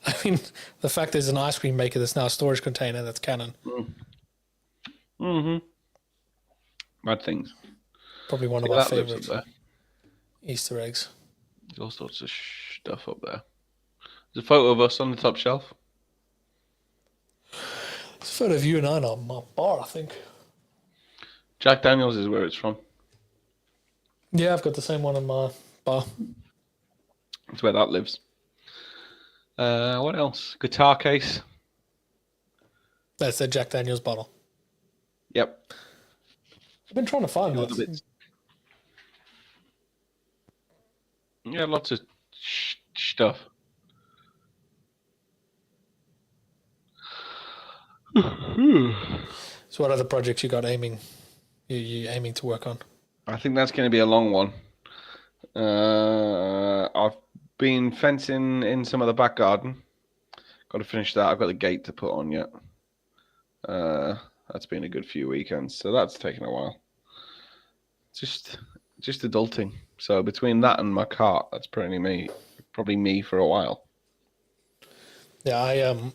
I mean, the fact there's an ice cream maker that's now a storage container that's Canon. Mm-hmm. Bad things. Probably one of my favorite Easter eggs. There's all sorts of stuff up there. There's a photo of us on the top shelf. It's a photo of you and I on my bar, I think. Jack Daniels is where it's from. Yeah, I've got the same one on my bar. That's where that lives. What else? Guitar case. That's a Jack Daniels bottle. Yep. I've been trying to find that. Bits. Yeah, lots of stuff. So what other projects you got you aiming to work on? I think that's going to be a long one. I've been fencing in some of the back garden. Got to finish that. I've got the gate to put on yet. That's been a good few weekends, so that's taken a while. Just adulting. So between that and my cart, that's probably me for a while. Yeah, I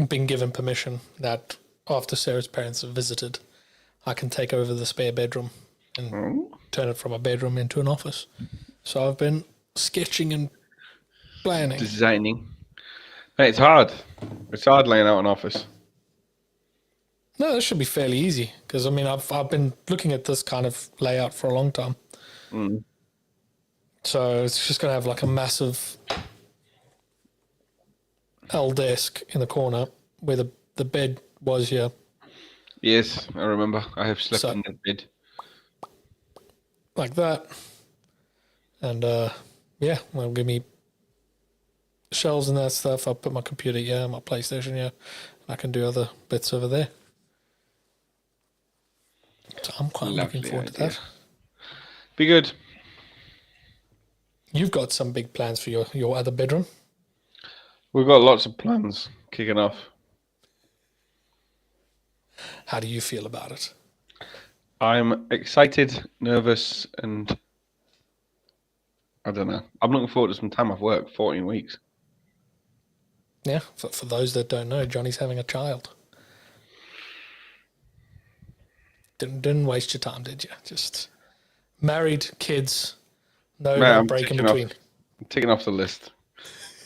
been given permission that after Sarah's parents have visited, I can take over the spare bedroom and turn it from a bedroom into an office. So I've been sketching and planning. Designing. Hey, it's hard. It's hard laying out an office. No, this should be fairly easy because I mean I've been looking at this kind of layout for a long time. So it's just going to have like a massive L desk in the corner where the bed was here. Yes, I remember. I have slept in the bed. Like that. And yeah, well, give me shelves and that stuff. I'll put my computer here, my PlayStation here, and I can do other bits over there. So I'm quite looking forward to that. Be good. You've got some big plans for your other bedroom. We've got lots of plans kicking off. How do you feel about it? I'm excited, nervous, and I don't know. I'm looking forward to some time off work, 14 weeks. Yeah, for those that don't know, Johnny's having a child. Didn't waste your time, did you? Just married, kids, no Man, break in between. I'm ticking off the list.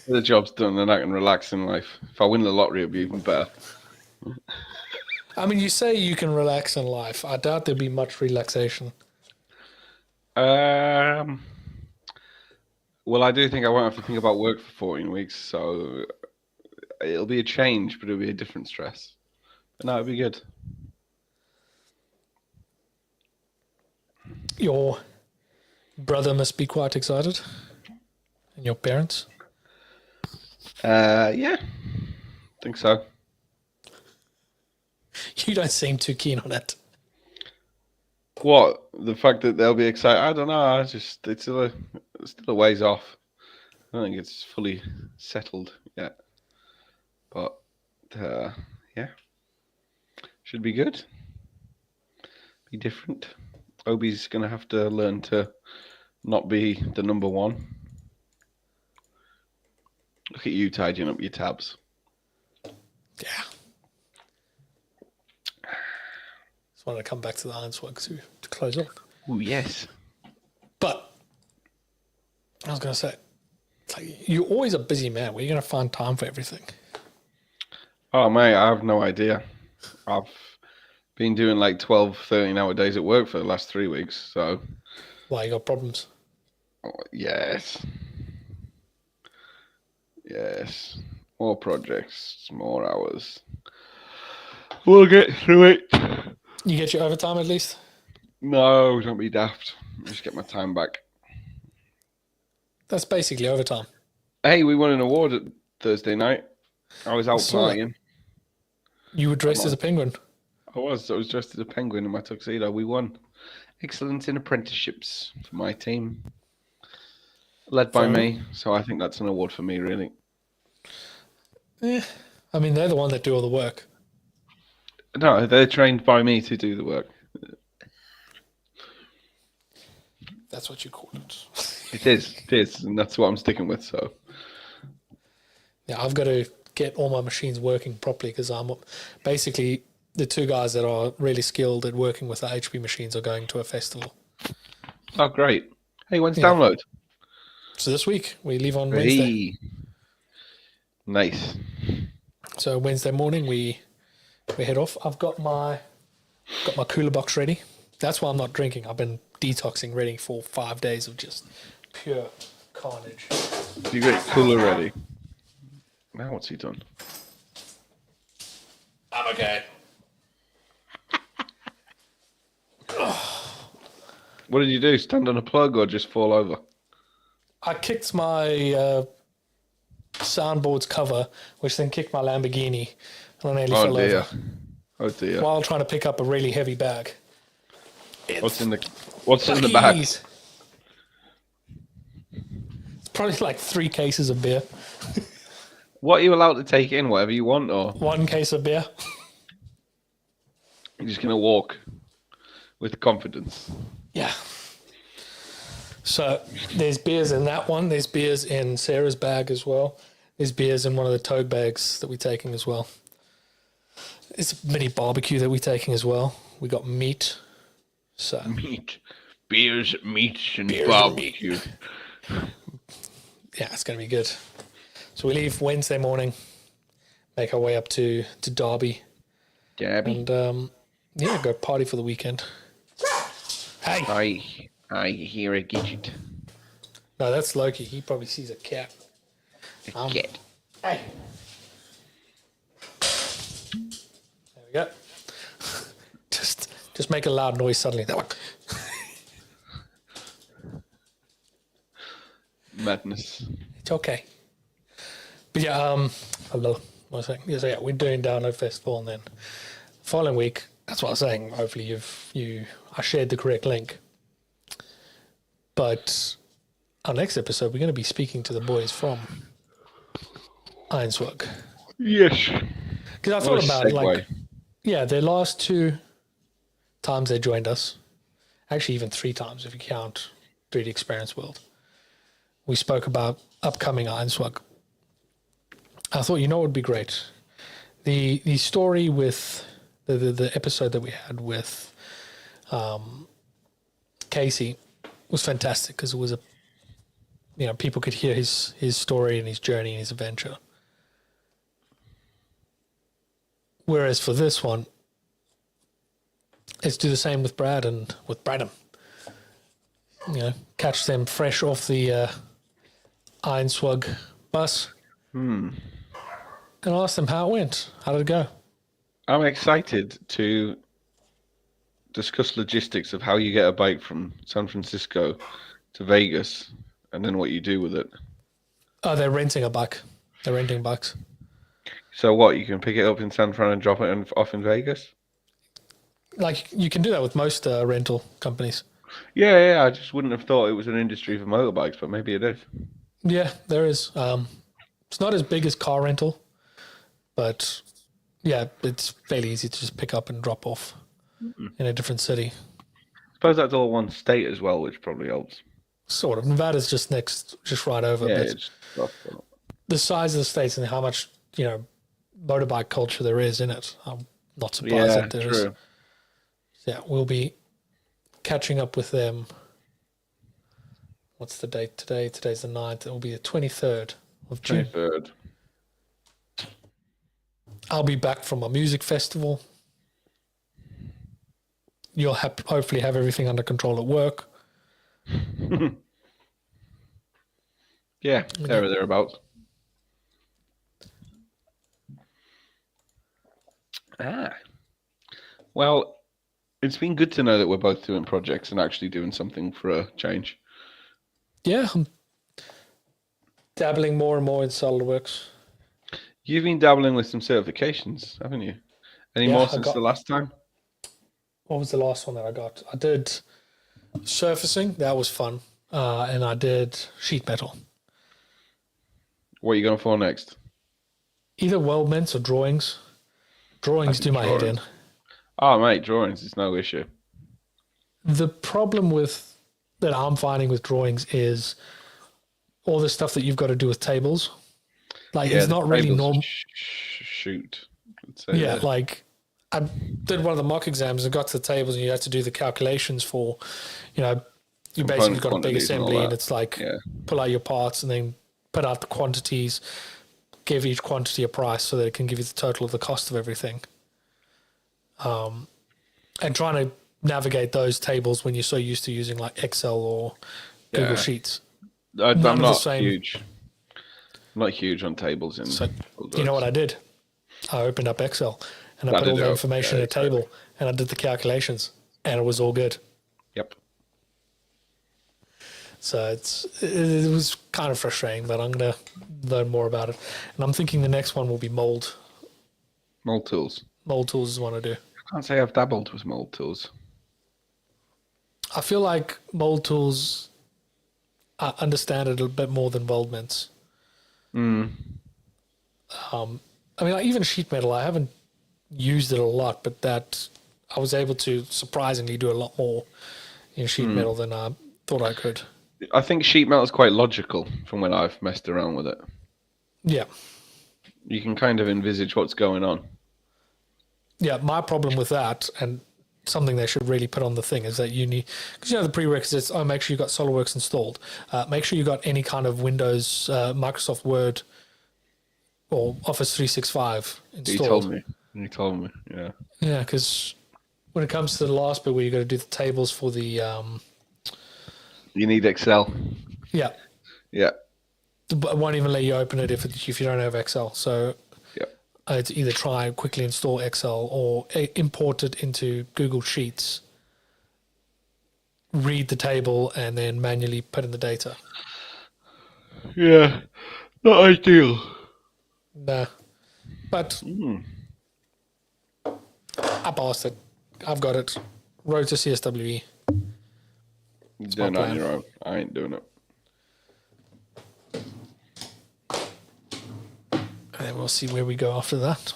The job's done, and I can relax in life. If I win the lottery, it'll be even better. I mean, you say you can relax in life. I doubt there'll be much relaxation. Well, I do think I won't have to think about work for 14 weeks, so it'll be a change, but it'll be a different stress. But no, it'll be good. Your brother must be quite excited. And your parents? Yeah, I think so. You don't seem too keen on it. What? The fact that they'll be excited? I don't know. It's still a ways off. I don't think it's fully settled yet. But yeah, should be good. Be different. Obi's gonna have to learn to not be the number one. Look at you tidying up your tabs. Yeah. Just wanted to come back to the Irons work to close off. Oh yes. But I was going to say, it's like, you're always a busy man. Where are you going to find time for everything? Oh, mate, I have no idea. I've been doing like 12, 13-hour days at work for the last 3 weeks, so... Why, you got problems? Oh, yes. Yes. More projects, more hours. We'll get through it. You get your overtime at least? No, don't be daft. Just get my time back. That's basically overtime. Hey, we won an award at Thursday night. I was out partying. You were dressed as a penguin. I was dressed as a penguin in my tuxedo. We won excellence in apprenticeships for my team, led by me. So I think that's an award for me, really. Yeah, I mean they're the one that do all the work. No, they're trained by me to do the work. That's what you call it. It is, and that's what I'm sticking with. So yeah, I've got to get all my machines working properly because I'm basically the two guys that are really skilled at working with the HP machines are going to a festival. Oh, great! Hey, when's download? So this week we leave on Wednesday. Nice. So Wednesday morning we head off. I've got my cooler box ready. That's why I'm not drinking. I've been detoxing, ready for 5 days of just pure carnage. You got your cooler ready. Now what's he done? I'm okay. What did you do? Stand on a plug or just fall over? I kicked my soundboard's cover, which then kicked my Lamborghini, and I nearly fell over. Oh dear! While trying to pick up a really heavy bag. What's in the bag? It's probably like 3 cases of beer. What are you allowed to take in? Whatever you want, or 1 case of beer. You're just gonna walk with confidence. Yeah. So there's beers in that one. There's beers in Sarah's bag as well. There's beers in one of the tote bags that we're taking as well. It's a mini barbecue that we're taking as well. We got meat. So meat, beers, meats, and beers barbecue. And yeah, it's going to be good. So we leave Wednesday morning, make our way up to Derby. And go party for the weekend. Hey. I hear a gadget. No, that's Loki. He probably sees a cat. A cat. Hey. There we go. Just make a loud noise suddenly. That one. Madness. It's okay. But yeah, hello. What was I saying? Yeah, so yeah, we're doing Download Festival, and then following week. That's what I was saying. Hopefully, I shared the correct link. But our next episode, we're going to be speaking to the boys from Ironswork. Yes. Because I thought about their last 2 times they joined us, actually even 3 times if you count 3D Experience World, we spoke about upcoming Ironswork. I thought, what would be great? The story with the episode that we had with Casey was fantastic because it was people could hear his story and his journey and his adventure. Whereas for this one, let's do the same with Brad and with Bradham. Catch them fresh off the Iron bus and ask them how it went. How did it go? I'm excited to discuss logistics of how you get a bike from San Francisco to Vegas and then what you do with it. Oh, they're renting a bike. They're renting bikes. So what, you can pick it up in San Fran and drop it off in Vegas? Like, you can do that with most rental companies. Yeah, I just wouldn't have thought it was an industry for motorbikes, but maybe it is. Yeah, there is. It's not as big as car rental, but yeah, it's fairly easy to just pick up and drop off in a different city. I suppose that's all one state as well, which probably helps. Sort of. Nevada's just right over. Yeah, but it's rough. The size of the states and how much, motorbike culture there is in it. I'm not surprised that there is. Yeah, we'll be catching up with them. What's the date today? Today's the 9th. It will be the 23rd of June. 23rd. I'll be back from a music festival. You'll hopefully have everything under control at work. Yeah, there or thereabouts. Well, it's been good to know that we're both doing projects and actually doing something for a change. Yeah, I'm dabbling more and more in SolidWorks. You've been dabbling with some certifications, haven't you? Any more since the last time? What was the last one that I got? I did surfacing. That was fun. And I did sheet metal. What are you going for next? Either weldments or drawings. Drawings do my head in. Oh, mate, drawings is no issue. The problem that I'm finding with drawings is all the stuff that you've got to do with tables. Like, it's not really normal. Shoot. Yeah, like I did one of the mock exams and got to the tables and you had to do the calculations for, you basically got a big assembly and it's like pull out your parts and then put out the quantities, give each quantity a price so that it can give you the total of the cost of everything. And trying to navigate those tables when you're so used to using like Excel or Google Sheets. I'm not huge. I'm not huge on tables. So, you know what I did? I opened up Excel and I put all the information in a table and I did the calculations and it was all good. Yep. So it was kind of frustrating, but I'm going to learn more about it. And I'm thinking the next one will be mold. Mold tools. Mold tools is what I do. I can't say I've dabbled with mold tools. I feel like mold tools, I understand it a bit more than weldments. I mean, like even sheet metal, I haven't used it a lot, but that I was able to surprisingly do a lot more in sheet metal than I thought I could. I think sheet metal is quite logical from when I've messed around with it. Yeah. You can kind of envisage what's going on. Yeah, my problem with that, and something they should really put on the thing, is that you need, because the prerequisites, make sure you got SolidWorks installed. Make sure you got any kind of Windows, Microsoft Word, or Office 365 installed. You told me, yeah. Yeah, because when it comes to the last bit where you got to do the tables for the... you need Excel. Yeah. Yeah. It won't even let you open it if you don't have Excel. So it's either try and quickly install Excel or import it into Google Sheets, read the table, and then manually put in the data. Yeah, not ideal. Nah. But I passed it. I've got it. Wrote to CSWE. You're doing it on your own. I ain't doing it. And then we'll see where we go after that.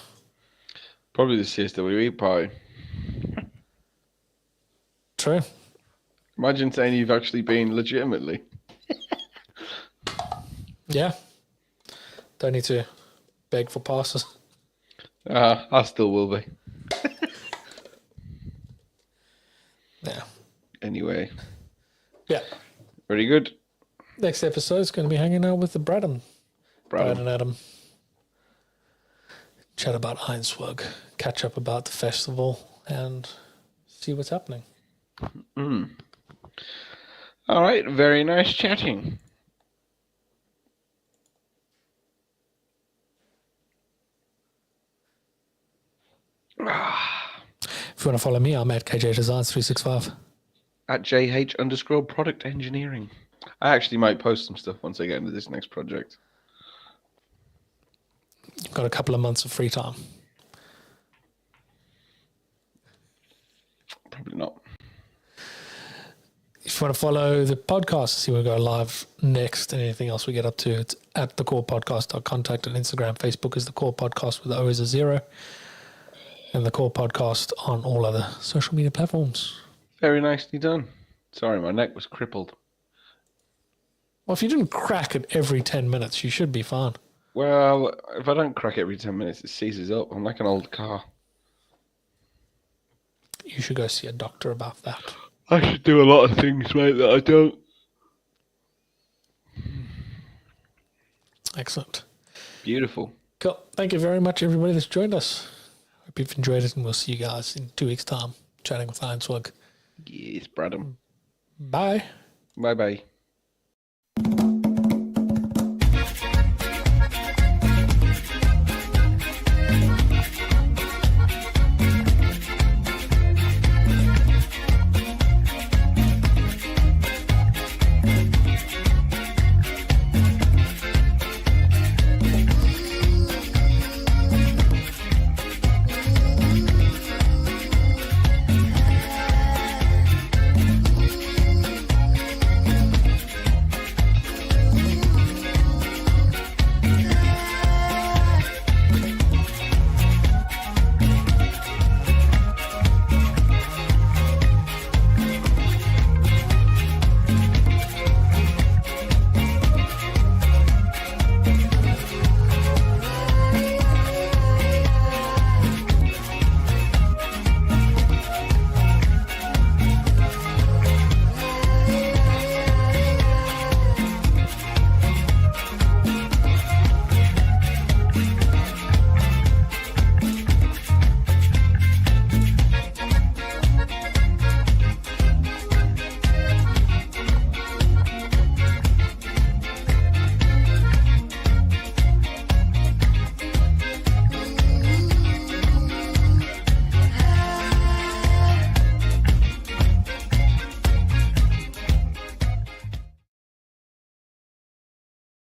Probably the CSWE party. True. Imagine saying you've actually been legitimately. Yeah. Don't need to beg for passes. I still will be. Nah. anyway. Yeah. Very good. Next episode is going to be hanging out with the Brad and Adam. Chat about Heinsberg, catch up about the festival, and see what's happening. All right. Very nice chatting. If you want to follow me, I'm at KJ Designs 365. At JH_product engineering. I actually might post some stuff once I get into this next project. You've got a couple of months of free time. Probably not. If you want to follow the podcast, see when we go live next and anything else we get up to, it's at the Core Podcast. Contact on Instagram. Facebook is the Core Podcast with the O is a 0. And the Core Podcast on all other social media platforms. Very nicely done. Sorry, my neck was crippled. Well, if you didn't crack it every 10 minutes, you should be fine. Well, if I don't crack every 10 minutes, it seizes up. I'm like an old car. You should go see a doctor about that. I should do a lot of things, mate, that I don't. Excellent. Beautiful. Cool. Thank you very much, everybody that's joined us. Hope you've enjoyed it, and we'll see you guys in 2 weeks' time, chatting with Heinsberg. Yes, Bradham. Bye. Bye-bye.